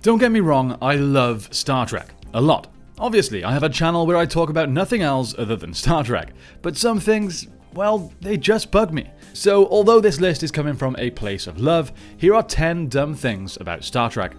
Don't get me wrong, I love Star Trek. A lot. Obviously, I have a channel where I talk about nothing else other than Star Trek. But some things, well, they just bug me. So, although this list is coming from a place of love, here are 10 dumb things about Star Trek.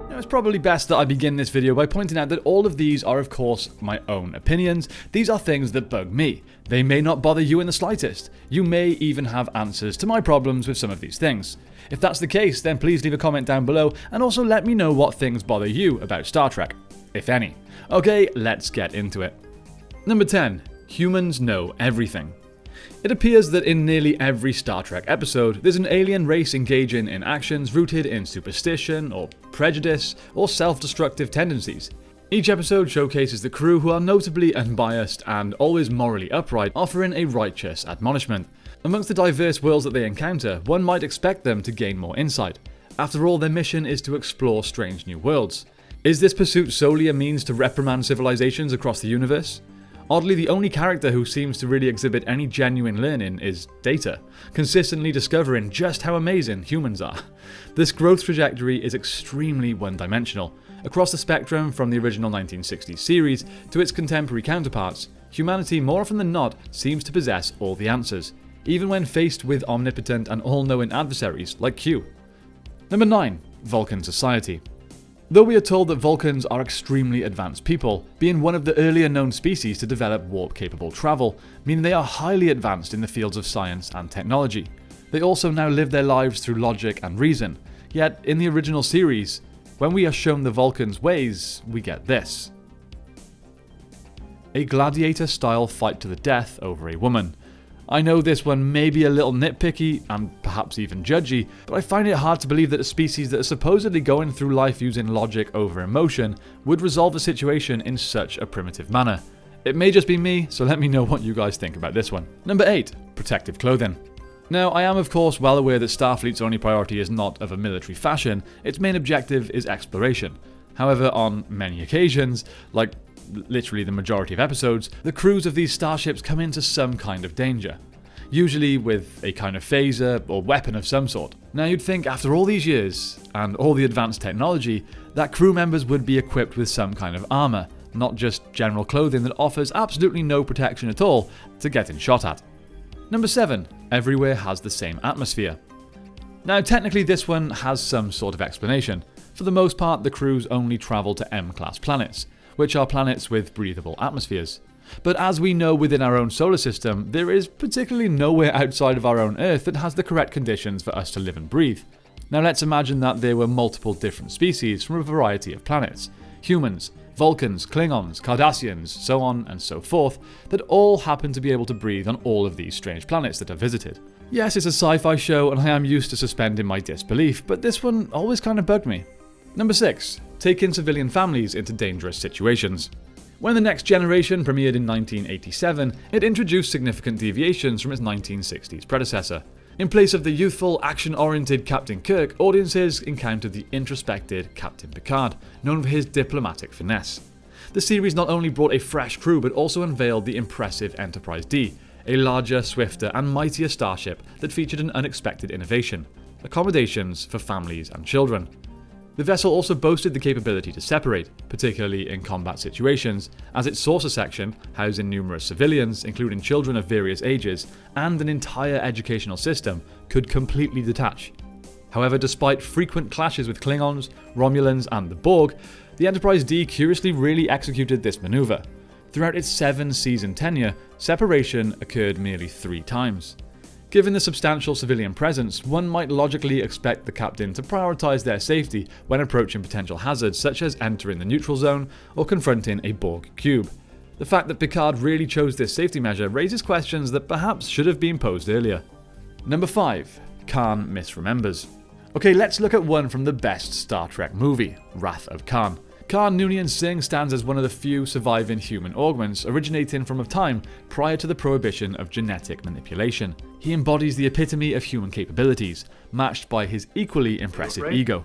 It's probably best that I begin this video by pointing out that all of these are of course my own opinions. These are things that bug me. They may not bother you in the slightest. You may even have answers to my problems with some of these things. If that's the case, then please leave a comment down below and also let me know what things bother you about Star Trek, if any. Okay, let's get into it. Number 10. Humans know everything. It appears that in nearly every Star Trek episode, there's an alien race engaging in actions rooted in superstition, or prejudice, or self-destructive tendencies. Each episode showcases the crew who are notably unbiased and always morally upright, offering a righteous admonishment. Amongst the diverse worlds that they encounter, one might expect them to gain more insight. After all, their mission is to explore strange new worlds. Is this pursuit solely a means to reprimand civilizations across the universe? Oddly, the only character who seems to really exhibit any genuine learning is Data, consistently discovering just how amazing humans are. This growth trajectory is extremely one-dimensional. Across the spectrum from the original 1960s series to its contemporary counterparts, humanity more often than not seems to possess all the answers, even when faced with omnipotent and all-knowing adversaries like Q. Number 9. Vulcan Society. Though we are told that Vulcans are extremely advanced people, being one of the earlier known species to develop warp-capable travel, meaning they are highly advanced in the fields of science and technology. They also now live their lives through logic and reason, yet in the original series, when we are shown the Vulcans' ways, we get this. A gladiator-style fight to the death over a woman. I know this one may be a little nitpicky and perhaps even judgy, but I find it hard to believe that a species that is supposedly going through life using logic over emotion would resolve the situation in such a primitive manner. It may just be me, so let me know what you guys think about this one. Number 8. Protective clothing. Now, I am of course well aware that Starfleet's only priority is not of a military fashion, its main objective is exploration. However, on many occasions, like literally the majority of episodes, the crews of these starships come into some kind of danger. Usually with a kind of phaser or weapon of some sort. Now you'd think after all these years, and all the advanced technology, that crew members would be equipped with some kind of armour, not just general clothing that offers absolutely no protection at all to getting shot at. Number 7. Everywhere has the same atmosphere. Now technically this one has some sort of explanation. For the most part, the crews only travel to M-class planets, which are planets with breathable atmospheres. But as we know within our own solar system, there is particularly nowhere outside of our own Earth that has the correct conditions for us to live and breathe. Now let's imagine that there were multiple different species from a variety of planets. Humans, Vulcans, Klingons, Cardassians, so on and so forth, that all happen to be able to breathe on all of these strange planets that are visited. Yes, it's a sci-fi show and I am used to suspending my disbelief, but this one always kind of bugged me. Number 6. Taking civilian families into dangerous situations. When The Next Generation premiered in 1987, it introduced significant deviations from its 1960s predecessor. In place of the youthful, action-oriented Captain Kirk, audiences encountered the introspective Captain Picard, known for his diplomatic finesse. The series not only brought a fresh crew but also unveiled the impressive Enterprise D, a larger, swifter and mightier starship that featured an unexpected innovation: accommodations for families and children. The vessel also boasted the capability to separate, particularly in combat situations, as its saucer section, housing numerous civilians, including children of various ages, and an entire educational system, could completely detach. However, despite frequent clashes with Klingons, Romulans, and the Borg, the Enterprise D curiously really executed this maneuver. Throughout its 7-season tenure, separation occurred merely 3 times. Given the substantial civilian presence, one might logically expect the captain to prioritize their safety when approaching potential hazards such as entering the neutral zone or confronting a Borg cube. The fact that Picard really chose this safety measure raises questions that perhaps should have been posed earlier. Number 5. Khan misremembers. Okay, let's look at one from the best Star Trek movie, Wrath of Khan. Khan Noonien Singh stands as one of the few surviving human augments originating from a time prior to the prohibition of genetic manipulation. He embodies the epitome of human capabilities, matched by his equally impressive ego.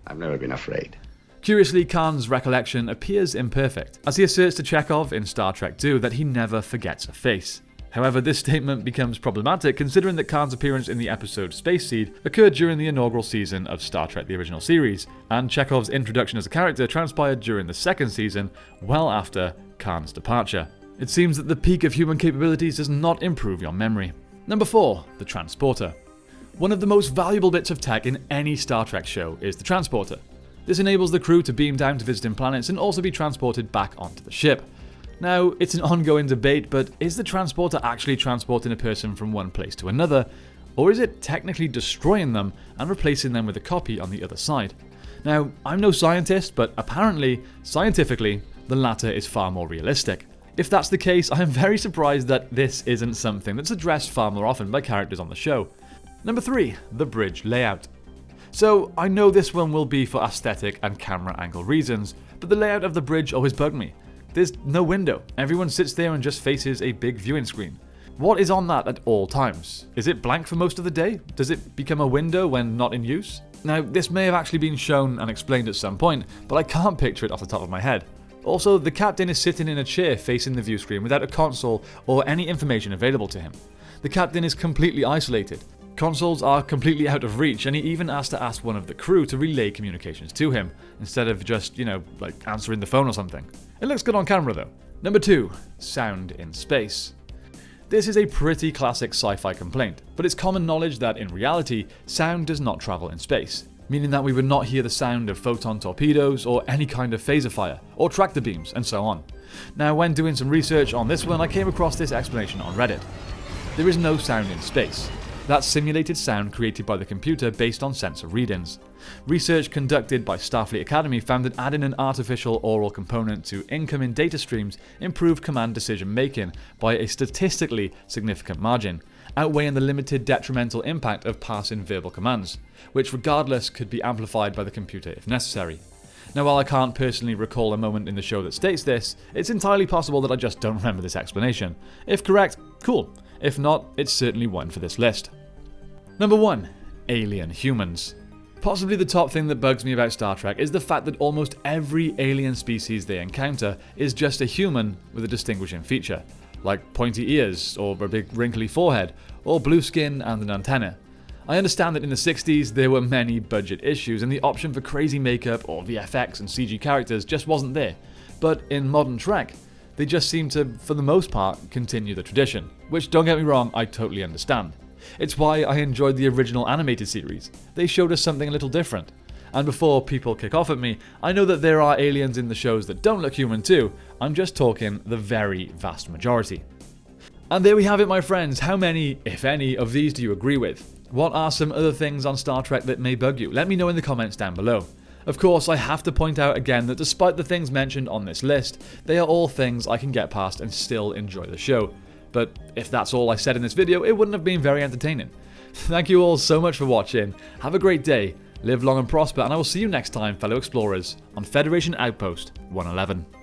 I've never been afraid. Curiously, Khan's recollection appears imperfect, as he asserts to Chekhov in Star Trek II that he never forgets a face. However, this statement becomes problematic considering that Khan's appearance in the episode Space Seed occurred during the inaugural season of Star Trek the original series, and Chekhov's introduction as a character transpired during the second season, well after Khan's departure. It seems that the peak of human capabilities does not improve your memory. Number 4. The Transporter. One of the most valuable bits of tech in any Star Trek show is the Transporter. This enables the crew to beam down to visiting planets and also be transported back onto the ship. Now, it's an ongoing debate, but is the Transporter actually transporting a person from one place to another, or is it technically destroying them and replacing them with a copy on the other side? Now, I'm no scientist, but apparently, scientifically, the latter is far more realistic. If that's the case, I am very surprised that this isn't something that's addressed far more often by characters on the show. Number 3. The bridge layout. So, I know this one will be for aesthetic and camera angle reasons, but the layout of the bridge always bugged me. There's no window, everyone sits there and just faces a big viewing screen. What is on that at all times? Is it blank for most of the day? Does it become a window when not in use? Now, this may have actually been shown and explained at some point, but I can't picture it off the top of my head. Also, the captain is sitting in a chair facing the view screen without a console or any information available to him. The captain is completely isolated. Consoles are completely out of reach, and he even has to ask one of the crew to relay communications to him, instead of just, answering the phone or something. It looks good on camera though. Number 2. Sound in space. This is a pretty classic sci-fi complaint, but it's common knowledge that in reality, sound does not travel in space, meaning that we would not hear the sound of photon torpedoes or any kind of phaser fire, or tractor beams, and so on. Now, when doing some research on this one, I came across this explanation on Reddit. There is no sound in space. That's simulated sound created by the computer based on sensor readings. Research conducted by Starfleet Academy found that adding an artificial aural component to incoming data streams improved command decision making by a statistically significant margin, outweighing the limited detrimental impact of passing verbal commands, which regardless could be amplified by the computer if necessary. Now, while I can't personally recall a moment in the show that states this, it's entirely possible that I just don't remember this explanation. If correct, cool. If not, it's certainly one for this list. Number 1. Alien humans. Possibly the top thing that bugs me about Star Trek is the fact that almost every alien species they encounter is just a human with a distinguishing feature, like pointy ears, or a big wrinkly forehead, or blue skin and an antenna. I understand that in the 60s there were many budget issues and the option for crazy makeup or VFX and CG characters just wasn't there, but in modern Trek, they just seem to, for the most part, continue the tradition, which, don't get me wrong, I totally understand. It's why I enjoyed the original animated series. They showed us something a little different. And before people kick off at me, I know that there are aliens in the shows that don't look human too. I'm just talking the very vast majority. And there we have it, my friends. How many, if any, of these do you agree with? What are some other things on Star Trek that may bug you? Let me know in the comments down below. Of course, I have to point out again that despite the things mentioned on this list, they are all things I can get past and still enjoy the show. But if that's all I said in this video, it wouldn't have been very entertaining. Thank you all so much for watching. Have a great day, live long and prosper, and I will see you next time, fellow explorers, on Federation Outpost 111.